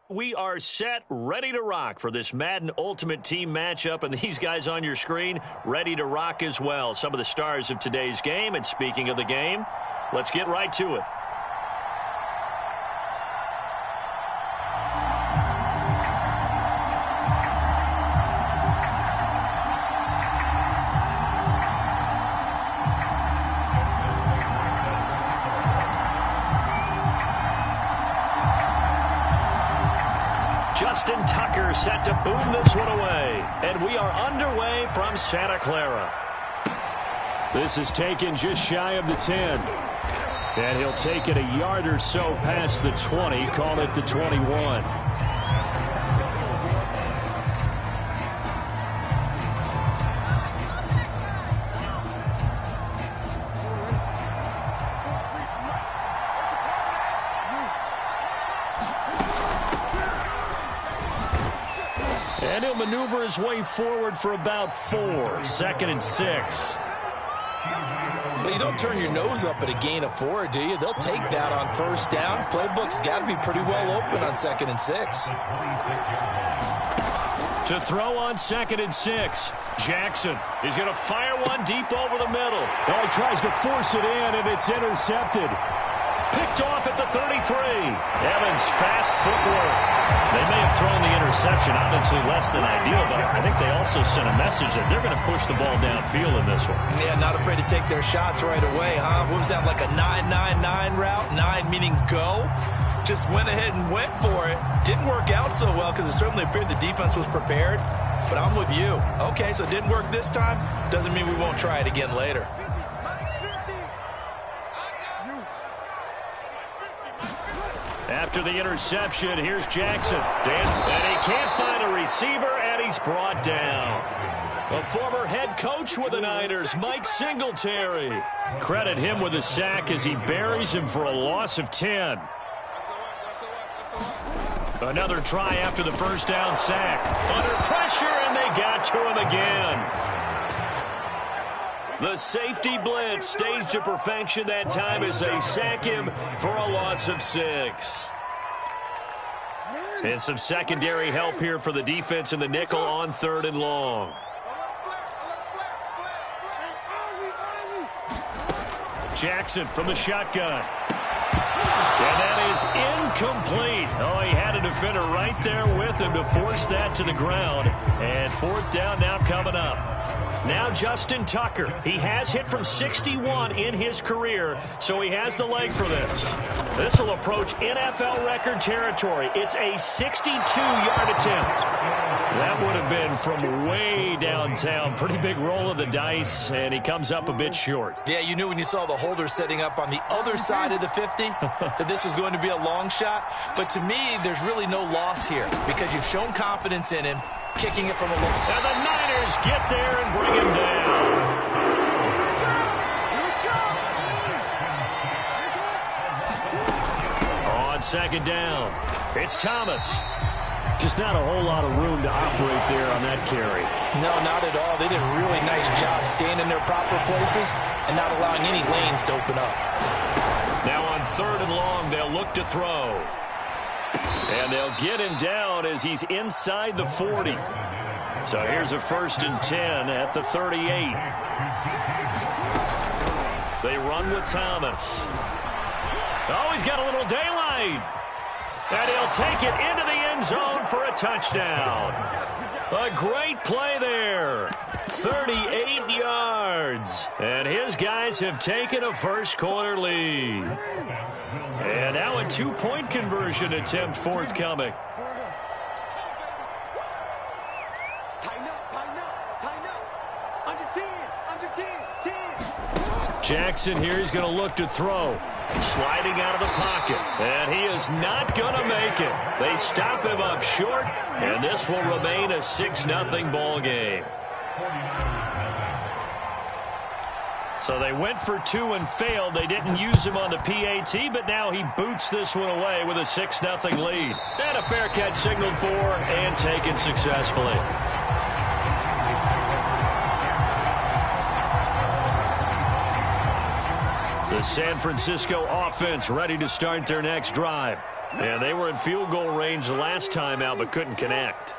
We are set, ready to rock for this Madden Ultimate Team matchup, and these guys on your screen ready to rock as well. Some of the stars of today's game, and speaking of the game, let's get right to it. Justin Tucker set to boom this one away. And we are underway from Santa Clara. This is taken just shy of the 10. And he'll take it a yard or so past the 20, call it the 21. And he'll maneuver his way forward for about 4. 2nd and 6. Well, you don't turn your nose up at a gain of 4, do you? They'll take that on first down. Playbook's got to be pretty well open on 2nd and 6. To throw on 2nd and 6. Jackson is going to fire one deep over the middle. Oh, he tries to force it in, and it's intercepted. Picked off at the 33. Evans, fast footwork. They may have thrown the interception, obviously less than ideal, but I think they also sent a message that they're going to push the ball downfield in this one. Yeah, not afraid to take their shots right away, huh? What was that, like a 9-9-9 route? 9 meaning go? Just went ahead and went for it. Didn't work out so well because it certainly appeared the defense was prepared, but I'm with you. Okay, so it didn't work this time. Doesn't mean we won't try it again later. After the interception, here's Jackson. And he can't find a receiver, and he's brought down. A former head coach with the Niners, Mike Singletary. Credit him with a sack as he buries him for a loss of 10. Another try after the first down sack. Under pressure, and they got to him again. The safety blitz staged to perfection that time as they sack him for a loss of 6. And some secondary help here for the defense in the nickel on 3rd and long. Jackson from the shotgun. And that is incomplete. Oh, he had a defender right there with him to force that to the ground. And 4th down now coming up. Now Justin Tucker. He has hit from 61 in his career, so he has the leg for this. This will approach NFL record territory. It's a 62-yard attempt. That would have been from way downtown. Pretty big roll of the dice, and he comes up a bit short. Yeah, you knew when you saw the holder setting up on the other side of the 50 that this was going to be a long shot. But to me, there's really no loss here because you've shown confidence in him. Kicking it from a long. And the Niners get there and bring him down. On 2nd down, it's Thomas. Just not a whole lot of room to operate there on that carry. No, not at all. They did a really nice job staying in their proper places and not allowing any lanes to open up. Now on 3rd and long, they'll look to throw. And they'll get him down as he's inside the 40. So here's a 1st and 10 at the 38. They run with Thomas. Oh, he's got a little daylight. And he'll take it into the end zone for a touchdown. A great play there. 38 yards. And his guys have taken a first-quarter lead. And now a 2-point conversion attempt forthcoming. Jackson here is going to look to throw. Sliding out of the pocket. And he is not going to make it. They stop him up short, and this will remain a 6-0 ball game. So they went for 2 and failed. They didn't use him on the PAT, but now he boots this one away with a 6-0 lead. And a fair catch signaled for and taken successfully. The San Francisco offense ready to start their next drive. Yeah, they were in field goal range the last time out but couldn't connect.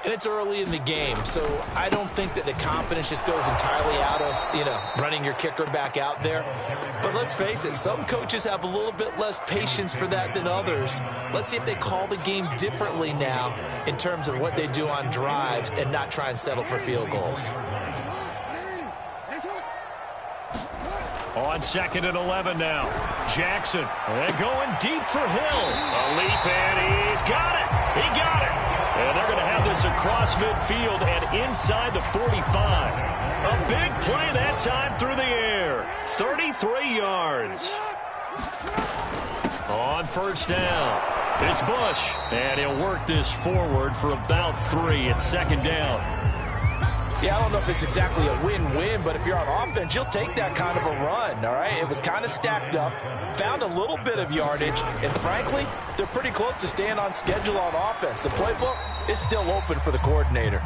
And it's early in the game, so I don't think that the confidence just goes entirely out of, running your kicker back out there. But let's face it, some coaches have a little bit less patience for that than others. Let's see if they call the game differently now in terms of what they do on drives and not try and settle for field goals. On 2nd and 11 now. Jackson, and going deep for Hill. A leap, and he's got it. He got it. And they're going to have this across midfield and inside the 45. A big play that time through the air. 33 yards. On 1st down, it's Bush. And he'll work this forward for about 3 at 2nd down. Yeah, I don't know if it's exactly a win-win, but if you're on offense, you'll take that kind of a run, all right? It was kind of stacked up, found a little bit of yardage, and frankly, they're pretty close to staying on schedule on offense. The playbook is still open for the coordinator.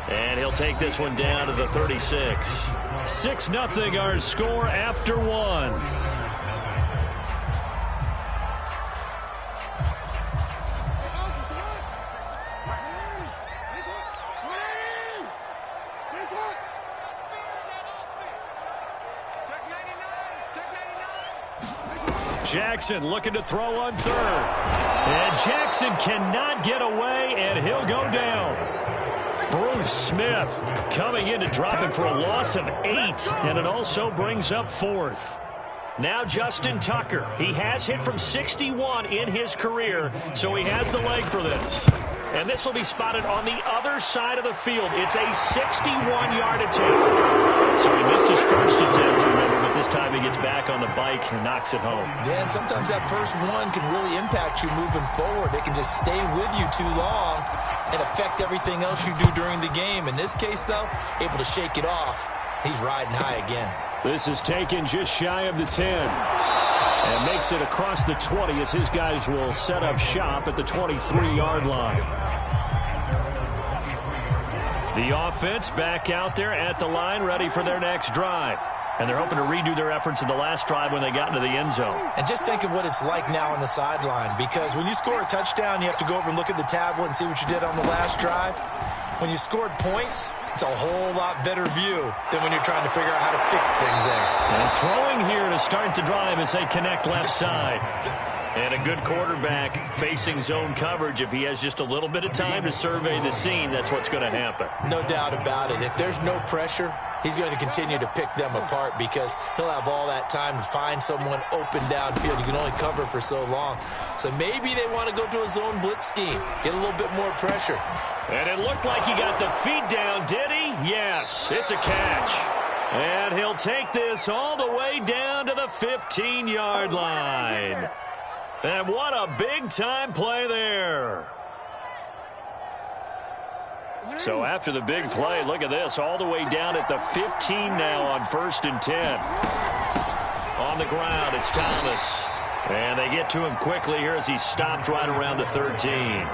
And he'll take this one down to the 36. 6-0 our score after 1. Jackson looking to throw on 3rd. And Jackson cannot get away, and he'll go down. Bruce Smith coming in to drop him for a loss of 8, and it also brings up 4th. Now Justin Tucker. He has hit from 61 in his career, so he has the leg for this. And this will be spotted on the other side of the field. It's a 61-yard attempt. So he missed his first attempt, remember, but this time he gets back on the bike and knocks it home. Yeah, and sometimes that first one can really impact you moving forward. It can just stay with you too long and affect everything else you do during the game. In this case, though, able to shake it off. He's riding high again. This is taken just shy of the 10. And makes it across the 20 as his guys will set up shop at the 23-yard line. The offense back out there at the line, ready for their next drive. And they're hoping to redo their efforts in the last drive when they got into the end zone. And just think of what it's like now on the sideline, because when you score a touchdown, you have to go over and look at the tablet and see what you did on the last drive. When you scored points, it's a whole lot better view than when you're trying to figure out how to fix things there. And throwing here to start the drive as they connect left side. And a good quarterback facing zone coverage. If he has just a little bit of time to survey the scene, that's what's going to happen. No doubt about it. If there's no pressure, he's going to continue to pick them apart because he'll have all that time to find someone open downfield. You can only cover for so long. So maybe they want to go to a zone blitz scheme, get a little bit more pressure. And it looked like he got the feet down, did he? Yes, it's a catch. And he'll take this all the way down to the 15-yard line. And what a big-time play there. So after the big play, look at this, all the way down at the 15 now on 1st and 10. On the ground, it's Thomas. And they get to him quickly here as he's stopped right around the 13.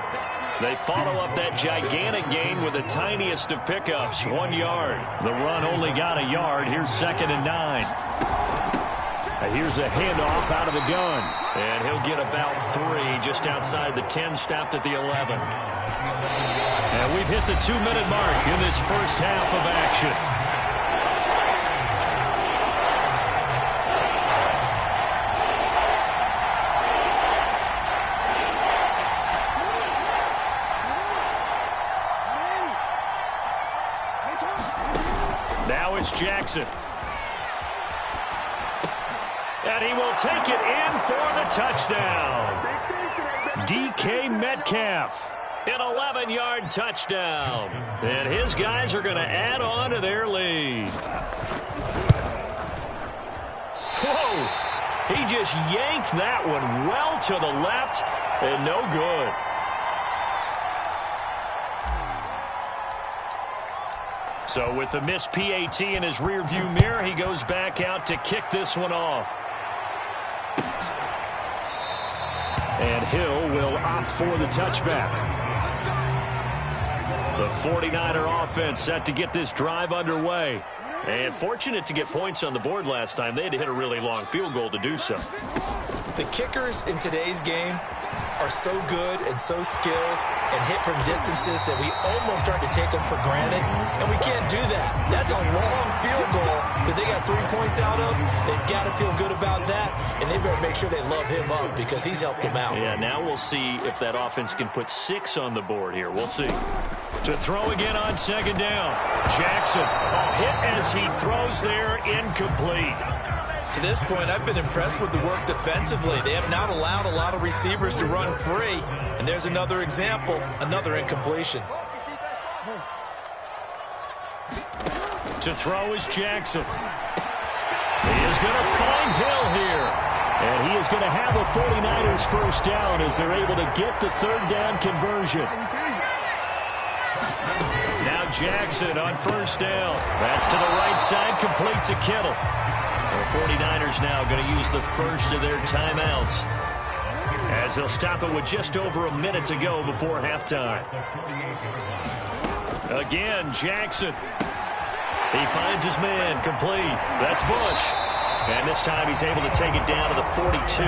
They follow up that gigantic gain with the tiniest of pickups, 1 yard. The run only got a yard. Here's 2nd and 9. Here's a handoff out of the gun. And he'll get about 3 just outside the 10, stopped at the 11. And we've hit the 2-minute mark in this first half of action. Now it's Jackson. And he will take it in for the touchdown. DK Metcalf, an 11-yard touchdown. And his guys are going to add on to their lead. Whoa! He just yanked that one well to the left and no good. So with the missed PAT in his rearview mirror, he goes back out to kick this one off. And Hill will opt for the touchback. The 49er offense set to get this drive underway. And fortunate to get points on the board last time. They had to hit a really long field goal to do so. The kickers in today's game are so good and so skilled and hit from distances that we almost start to take them for granted, and we can't do that. That's a long field goal that they got 3 points out of. They've got to feel good about that, and they better make sure they love him up because he's helped them out. Yeah, now we'll see if that offense can put 6 on the board here. We'll see. To throw again on second down. Jackson, a hit as he throws there, incomplete. To this point, I've been impressed with the work defensively. They have not allowed a lot of receivers to run free. And there's another example, another incompletion. To throw is Jackson. He is going to find Hill here. And he is going to have the 49ers first down as they're able to get the third down conversion. Now Jackson on first down. That's to the right side, complete to Kittle. The 49ers now going to use the first of their timeouts as they'll stop it with just over a minute to go before halftime. Again, Jackson. He finds his man, complete. That's Bush. And this time he's able to take it down to the 42.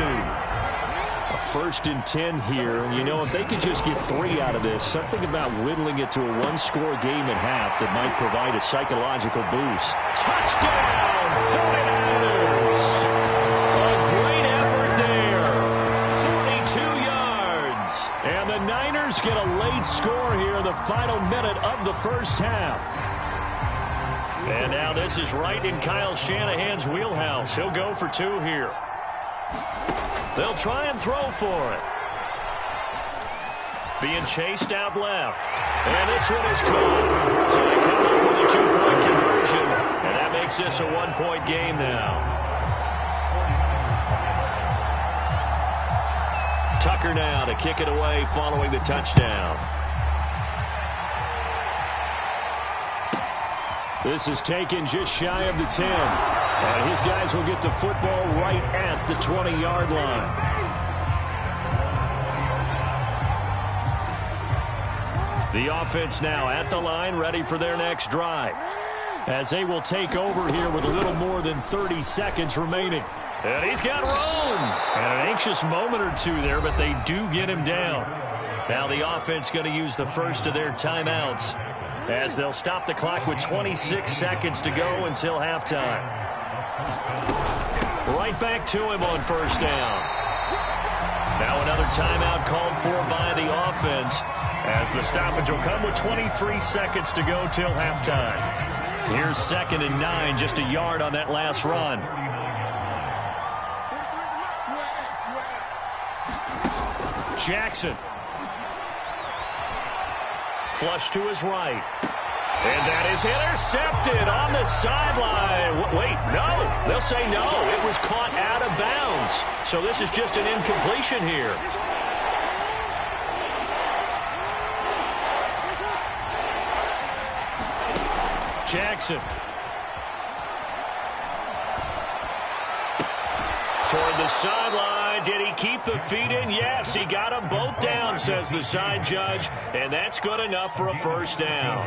A 1st and 10 here. And, you know, if they could just get 3 out of this, something about whittling it to a one-score game at half that might provide a psychological boost. Touchdown, 49ers! A great effort there. 42 yards. And the Niners get a late score here in the final minute of the first half. And now this is right in Kyle Shanahan's wheelhouse. He'll go for 2 here. They'll try and throw for it. Being chased out left. And this one is caught. So they come up with a 2-point conversion. And that makes this a 1-point game now. Tucker now to kick it away following the touchdown. This is taken just shy of the 10. And his guys will get the football right at the 20-yard line. The offense now at the line, ready for their next drive. As they will take over here with a little more than 30 seconds remaining. And he's got room. And an anxious moment or two there, but they do get him down. Now the offense going to use the first of their timeouts, as they'll stop the clock with 26 seconds to go until halftime. Right back to him on first down. Now another timeout called for by the offense, as the stoppage will come with 23 seconds to go till halftime. Here's 2nd and 9, just a yard on that last run. Jackson. Flush to his right. And that is intercepted on the sideline. Wait, no. They'll say no. It was caught out of bounds. So this is just an incompletion here. Jackson. Toward the sideline. Did he keep the feet in? Yes, he got them both down, says the side judge. And that's good enough for a first down.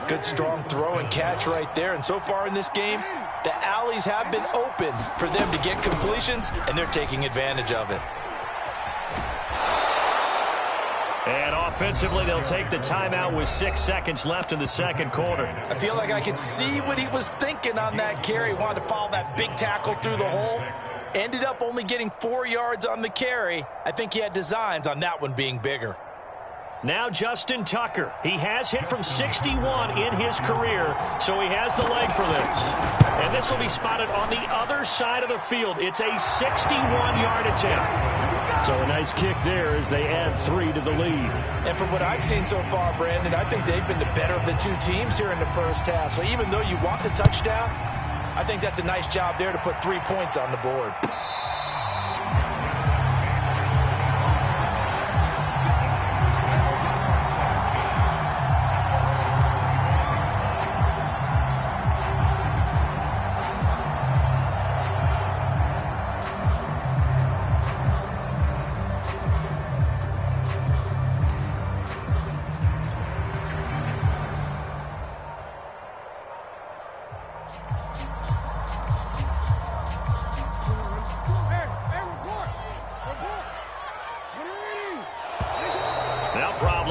Good, strong throw and catch right there. And so far in this game, the alleys have been open for them to get completions, and they're taking advantage of it. And offensively, they'll take the timeout with 6 seconds left in the second quarter. I feel like I could see what he was thinking on that carry. Wanted to follow that big tackle through the hole. Ended up only getting 4 yards on the carry. I think he had designs on that one being bigger. Now Justin Tucker. He has hit from 61 in his career, so he has the leg for this. And this will be spotted on the other side of the field. It's a 61-yard attempt. So a nice kick there as they add 3 to the lead. And from what I've seen so far, Brandon, I think they've been the better of the two teams here in the first half. So even though you want the touchdown, I think that's a nice job there to put 3 points on the board.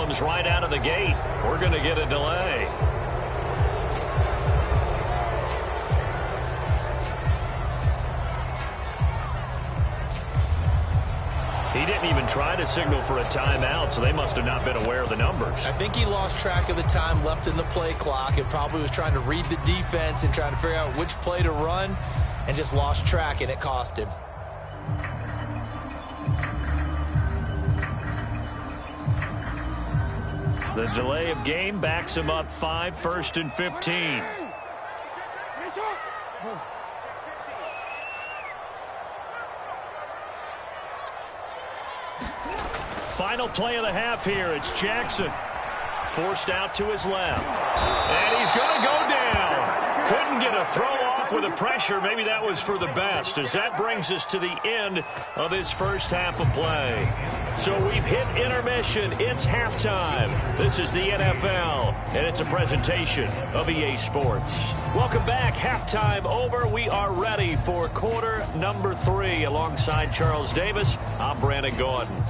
comes right out of the gate. We're going to get a delay. He didn't even try to signal for a timeout, so they must have not been aware of the numbers. I think he lost track of the time left in the play clock and probably was trying to read the defense and trying to figure out which play to run and just lost track, and it cost him. The delay of game backs him up 5, 1st and 15. Final play of the half here. It's Jackson. Forced out to his left. And he's going to go down. Couldn't get a throw off with the pressure. Maybe that was for the best, as that brings us to the end of his first half of play. So we've hit intermission. It's halftime. This is the NFL, and it's a presentation of EA Sports. Welcome back. Halftime over. We are ready for quarter number 3. Alongside Charles Davis, I'm Brandon Gordon.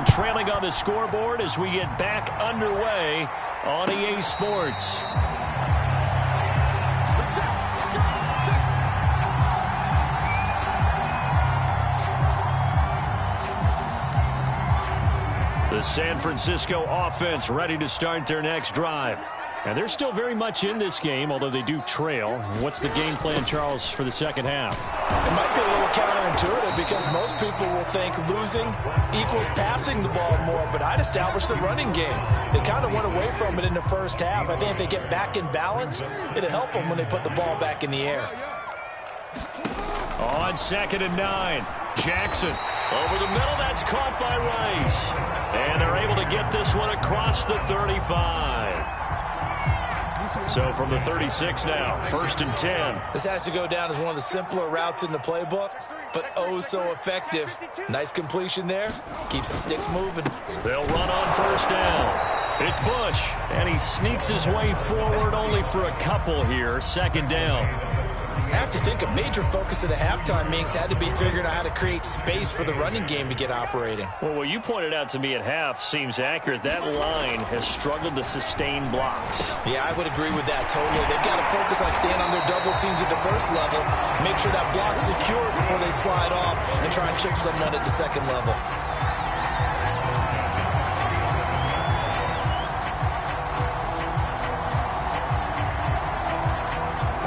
Trailing on the scoreboard as we get back underway on EA Sports. The San Francisco offense ready to start their next drive. And they're still very much in this game, although they do trail. What's the game plan, Charles, for the second half? It might be a little counterintuitive because most people will think losing equals passing the ball more, but I'd establish the running game. They kind of went away from it in the first half. I think if they get back in balance, it'll help them when they put the ball back in the air. On 2nd and 9, Jackson over the middle. That's caught by Rice. And they're able to get this one across the 35. So from the 36 now, 1st and 10. This has to go down as one of the simpler routes in the playbook, but oh so effective. Nice completion there. Keeps the sticks moving. They'll run on 1st down. It's Bush, and he sneaks his way forward only for a couple here. 2nd down. I have to think a major focus of the halftime meetings had to be figuring out how to create space for the running game to get operating. Well, what you pointed out to me at half seems accurate. That line has struggled to sustain blocks. Yeah, I would agree with that totally. They've got to focus on staying on their double teams at the first level, make sure that block's secure before they slide off and try and chip someone at the second level.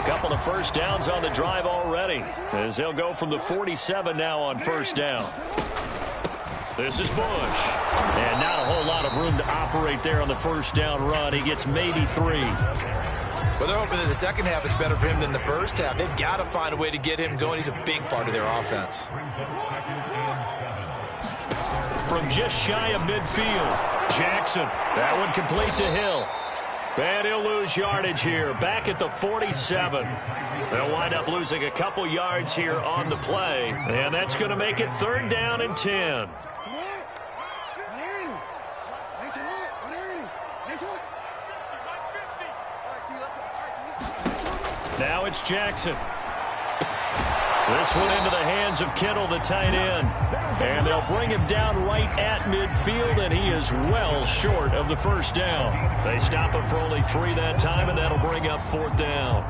Couple of 1st downs on the drive already, as they'll go from the 47 now on 1st down. This is Bush, and not a whole lot of room to operate there on the 1st down run. He gets maybe 3. Well, they're hoping that the second half is better for him than the first half. They've got to find a way to get him going. He's a big part of their offense. From just shy of midfield, Jackson. That one complete to Hill. And he'll lose yardage here, back at the 47. They'll wind up losing a couple yards here on the play, and that's going to make it 3rd down and 10. Now it's Jackson. This one into the hands of Kittle, the tight end. And they'll bring him down right at midfield, and he is well short of the 1st down. They stop him for only 3 that time, and that'll bring up 4th down.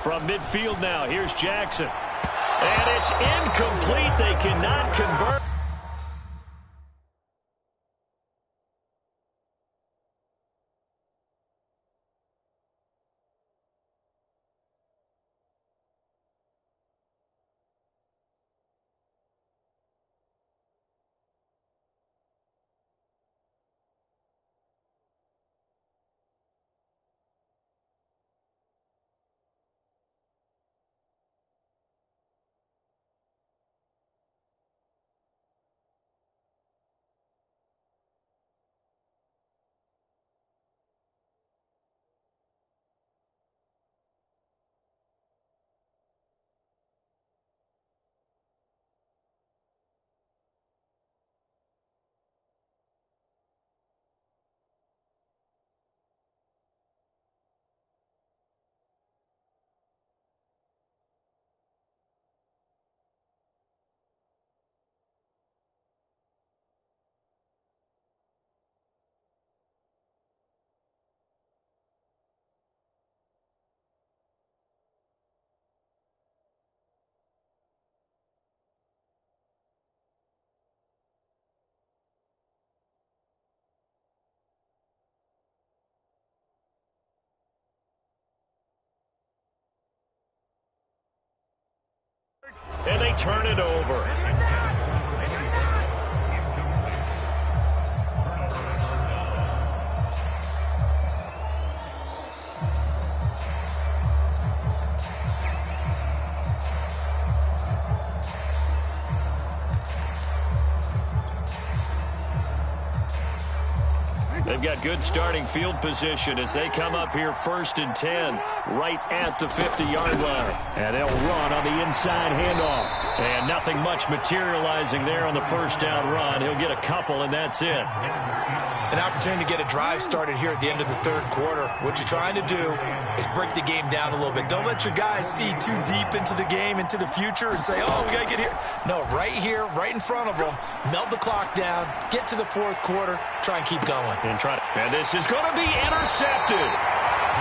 From midfield now, here's Jackson. And it's incomplete. They cannot convert. they turn it over. They've got good starting field position as they come up here 1st and 10, right at the 50-yard line. And they'll run on the inside handoff. And nothing much materializing there on the first down run. He'll get a couple, and that's it. An opportunity to get a drive started here at the end of the third quarter. What you're trying to do is break the game down a little bit. Don't let your guys see too deep into the game, into the future, and say, oh, we got to get here. No, right here, right in front of them, melt the clock down, get to the fourth quarter, try and keep going. And this is going to be intercepted.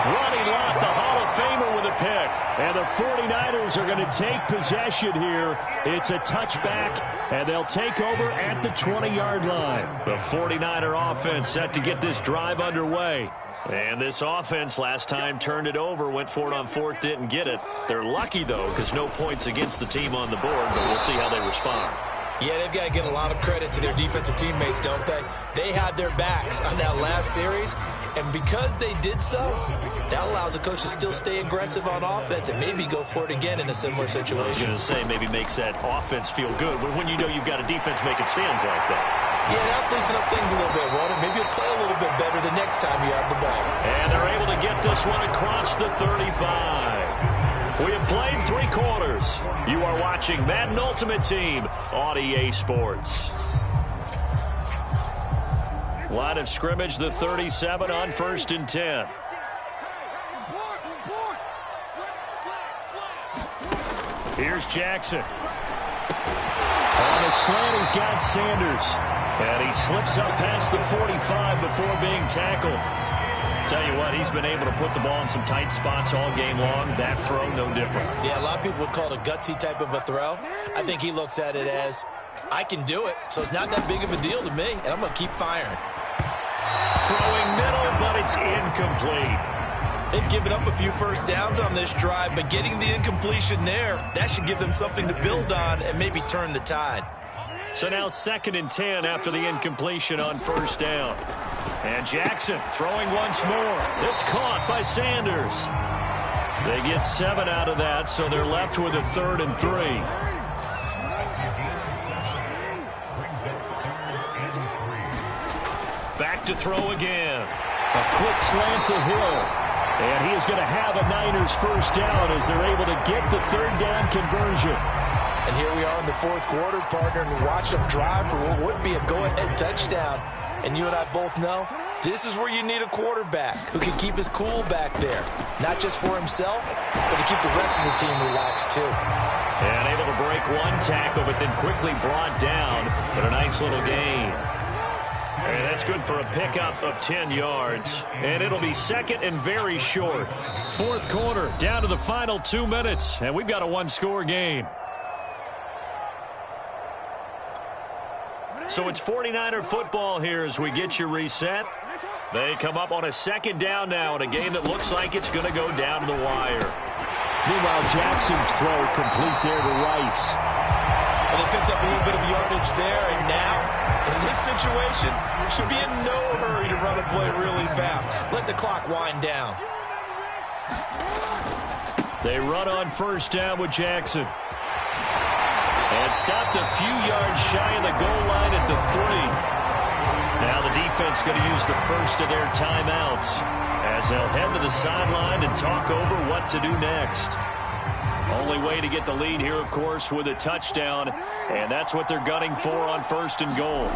Ronnie Lott, the Hall of Famer, with a pick. And the 49ers are going to take possession here. It's a touchback, and they'll take over at the 20-yard line. The 49er offense set to get this drive underway. And this offense last time turned it over, went for it on fourth, didn't get it. They're lucky, though, because no points against the team on the board, but we'll see how they respond. Yeah, they've got to give a lot of credit to their defensive teammates, don't they? They had their backs on that last series, and because they did so, that allows the coach to still stay aggressive on offense and maybe go for it again in a similar situation. I was going to say, maybe makes that offense feel good, but when you know you've got a defense making stands like that. Yeah, that'll loosen up things a little bit, won't it? Maybe you'll play a little bit better the next time you have the ball. And they're able to get this one across the 35. We have played 3 quarters. You are watching Madden Ultimate Team on EA Sports. Line of scrimmage, the 37 on 1st and 10. Here's Jackson. On a slant, he's got Sanders. And he slips up past the 45 before being tackled. Tell you what, he's been able to put the ball in some tight spots all game long. That throw, no different. Yeah, a lot of people would call it a gutsy type of a throw. I think he looks at it as, I can do it, so it's not that big of a deal to me, and I'm going to keep firing. Throwing middle, but it's incomplete. They've given up a few first downs on this drive, but getting the incompletion there, that should give them something to build on and maybe turn the tide. So now 2nd and 10 after the incompletion on 1st down. And Jackson throwing once more. It's caught by Sanders. They get 7 out of that, so they're left with a 3rd and 3. Back to throw again. A quick slant to Hill. And he is going to have a Niners first down as they're able to get the 3rd down conversion. And here we are in the fourth quarter, partner, and watch them drive for what would be a go-ahead touchdown. And you and I both know this is where you need a quarterback who can keep his cool back there. Not just for himself, but to keep the rest of the team relaxed too. And able to break one tackle, but then quickly brought down. But a nice little gain. And that's good for a pickup of 10 yards. And it'll be 2nd and very short. Fourth quarter, down to the final 2 minutes. And we've got a one-score game. So it's 49er football here as we get you reset. They come up on a 2nd down now in a game that looks like it's going to go down to the wire. Meanwhile, Jackson's throw complete there to Rice. Well, they picked up a little bit of yardage there, and now, in this situation, should be in no hurry to run a play really fast. Let the clock wind down. They run on 1st down with Jackson. And stopped a few yards shy of the goal line at the 3. Now the defense going to use the first of their timeouts as they'll head to the sideline and talk over what to do next. Only way to get the lead here, of course, with a touchdown, and that's what they're gunning for on 1st and goal.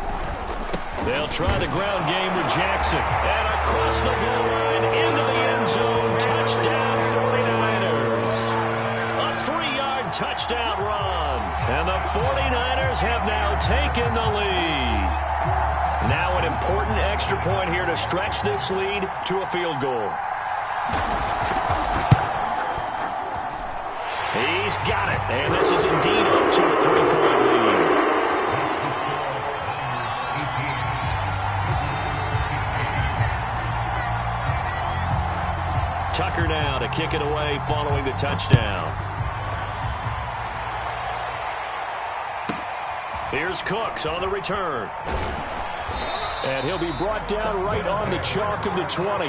They'll try the ground game with Jackson. And across the goal line into the end zone. Touchdown 49ers. A 3-yard touchdown run. And the 49ers have now taken the lead. Now an important extra point here to stretch this lead to a field goal. He's got it. And this is indeed up to a 3-point lead. Tucker now to kick it away following the touchdown. Here's Cooks on the return. And he'll be brought down right on the chalk of the 20.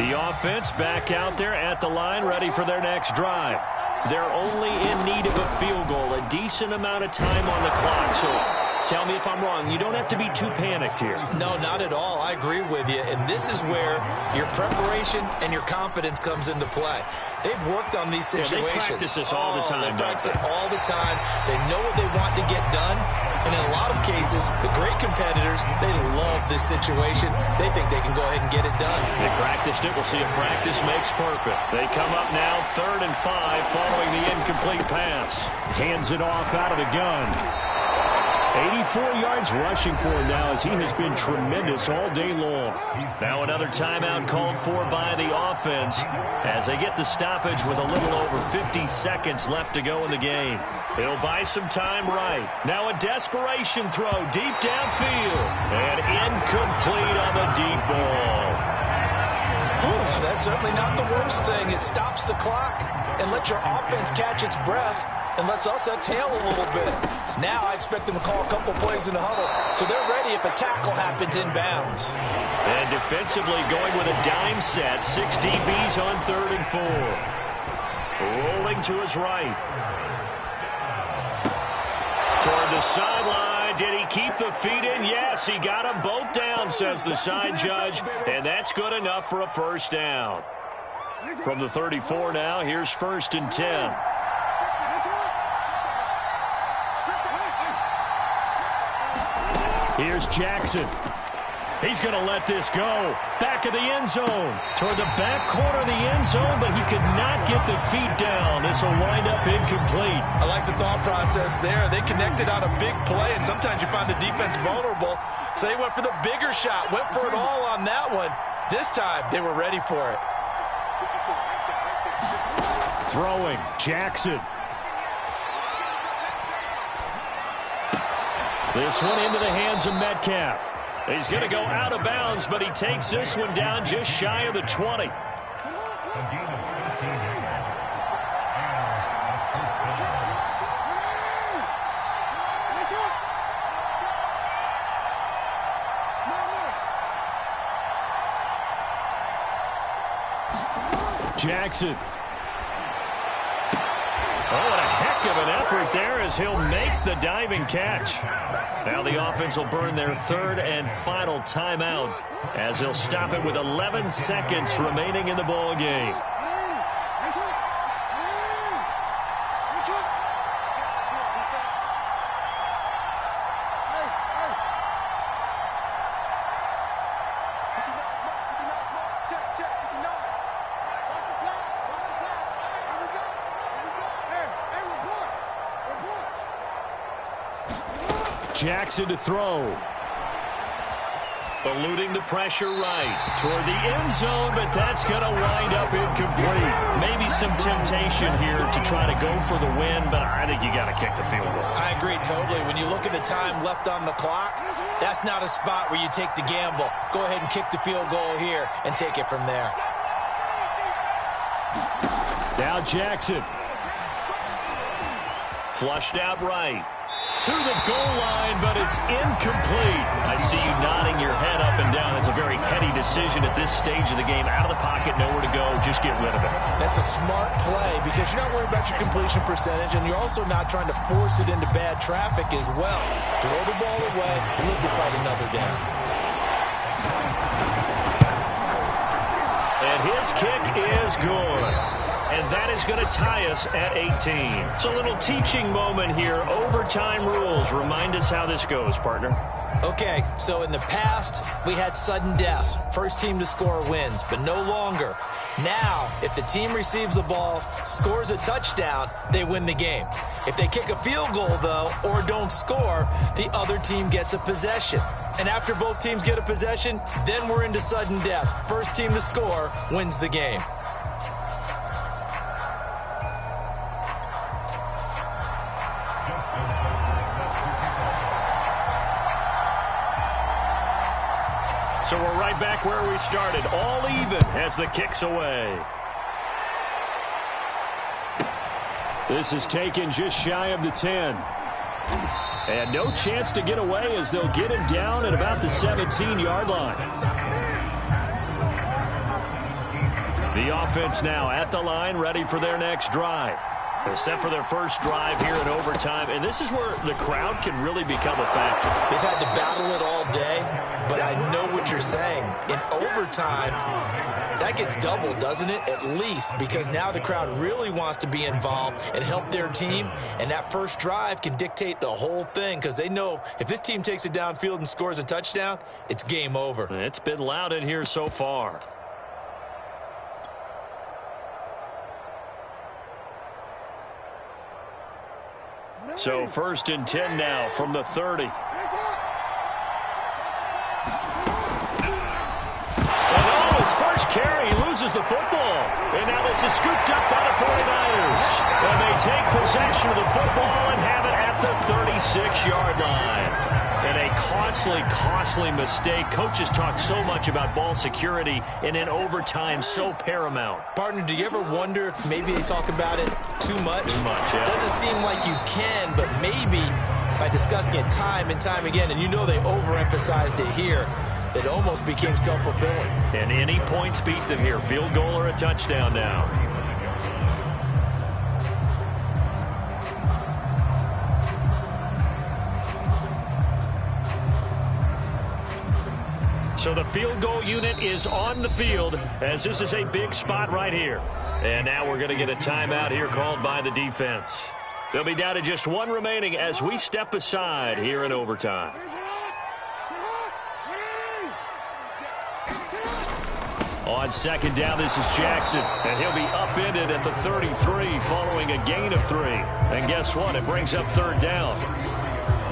The offense back out there at the line, ready for their next drive. They're only in need of a field goal, a decent amount of time on the clock. So tell me if I'm wrong. You don't have to be too panicked here. No, not at all. I agree with you. And this is where your preparation and your confidence comes into play. They've worked on these situations. Yeah, they practice this all the time. They practice it all the time. They know what they want to get done. And in a lot of cases, the great competitors, they love this situation. They think they can go ahead and get it done. They practiced it. We'll see if practice makes perfect. They come up now 3rd and 5 following the incomplete pass. Hands it off out of the gun. 84 yards rushing for him now as he has been tremendous all day long. Now another timeout called for by the offense as they get the stoppage with a little over 50 seconds left to go in the game. It'll buy some time right. Now a desperation throw deep downfield. And incomplete on the deep ball. Ooh, that's certainly not the worst thing. It stops the clock and lets your offense catch its breath and lets us exhale a little bit. Now I expect them to call a couple plays in the huddle, so they're ready if a tackle happens inbounds. And defensively going with a dime set. 6 DBs on 3rd and 4. Rolling to his right. Toward the sideline. Did he keep the feet in? Yes, he got them both down, says the side judge. And that's good enough for a first down. From the 34 now, here's 1st and 10. Here's Jackson. He's going to let this go. Back of the end zone. Toward the back corner of the end zone, but he could not get the feet down. This will wind up incomplete. I like the thought process there. They connected on a big play, and sometimes you find the defense vulnerable. So they went for the bigger shot, went for it all on that one. This time, they were ready for it. Throwing, Jackson. This one into the hands of Metcalf. He's going to go out of bounds, but he takes this one down just shy of the 20. Jackson. Oh, what a heck of an effort there as he'll make the diving catch. Now the offense will burn their 3rd and final timeout as they'll stop it with 11 seconds remaining in the ball game. Jackson to throw. Eluding the pressure right toward the end zone, but that's going to wind up incomplete. Maybe some temptation here to try to go for the win, but I think you got to kick the field goal. I agree totally. When you look at the time left on the clock, that's not a spot where you take the gamble. Go ahead and kick the field goal here and take it from there. Now Jackson. Flushed out right. To the goal line, but it's incomplete. I see you nodding your head up and down. That's a very heady decision at this stage of the game. Out of the pocket, nowhere to go. Just get rid of it. That's a smart play because you're not worried about your completion percentage, and you're also not trying to force it into bad traffic as well. Throw the ball away, live to fight another down. And his kick is good. And that is going to tie us at 18. It's a little teaching moment here. Overtime rules. Remind us how this goes, partner. Okay, so in the past, we had sudden death. First team to score wins, but no longer. Now, if the team receives the ball, scores a touchdown, they win the game. If they kick a field goal, though, or don't score, the other team gets a possession. And after both teams get a possession, then we're into sudden death. First team to score wins the game. So we're right back where we started, all even as the kick's away. This is taken just shy of the 10. And no chance to get away as they'll get him down at about the 17-yard line. The offense now at the line, ready for their next drive. They're set for their first drive here in overtime, and this is where the crowd can really become a factor. They've had to battle it all day, but I know what you're saying. In overtime, that gets doubled, doesn't it? At least, because now the crowd really wants to be involved and help their team, and that first drive can dictate the whole thing because they know if this team takes it downfield and scores a touchdown, it's game over. It's been loud in here so far. So 1st and 10 now from the 30. And on his first carry, he loses the football. And now this is scooped up by the 49ers. And they take possession of the football and have it at the 36-yard line. And a costly mistake. Coaches talk so much about ball security, and in overtime, so paramount. Partner, do you ever wonder if maybe they talk about it too much? Too much, yeah. Doesn't seem like you can, but maybe by discussing it time and time again, and you know they overemphasized it here, it almost became self-fulfilling. And any points beat them here. Field goal or a touchdown now. So the field goal unit is on the field as this is a big spot right here. And now we're going to get a timeout here called by the defense. They'll be down to just one remaining as we step aside here in overtime. On 2nd down, this is Jackson, and he'll be upended at the 33 following a gain of 3. And guess what? It brings up 3rd down.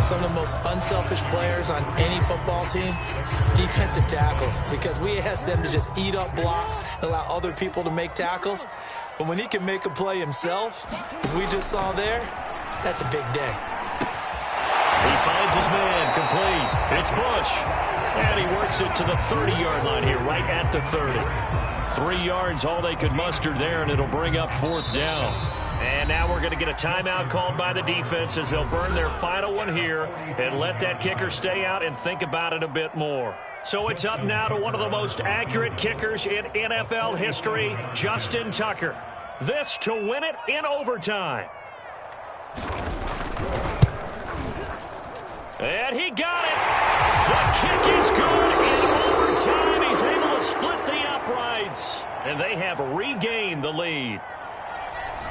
Some of the most unselfish players on any football team, defensive tackles, because we ask them to just eat up blocks and allow other people to make tackles. But when he can make a play himself, as we just saw there, that's a big day. He finds his man, complete. It's Bush. And he works it to the 30-yard line here, right at the 30. 3 yards, all they could muster there, and it'll bring up 4th down. And now we're going to get a timeout called by the defense as they'll burn their final one here and let that kicker stay out and think about it a bit more. So it's up now to one of the most accurate kickers in NFL history, Justin Tucker. This to win it in overtime. And he got it. The kick is good in overtime. He's able to split the uprights. And they have regained the lead.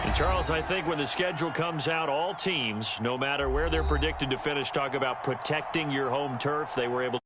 And Charles, I think when the schedule comes out, all teams, no matter where they're predicted to finish, talk about protecting your home turf. They were able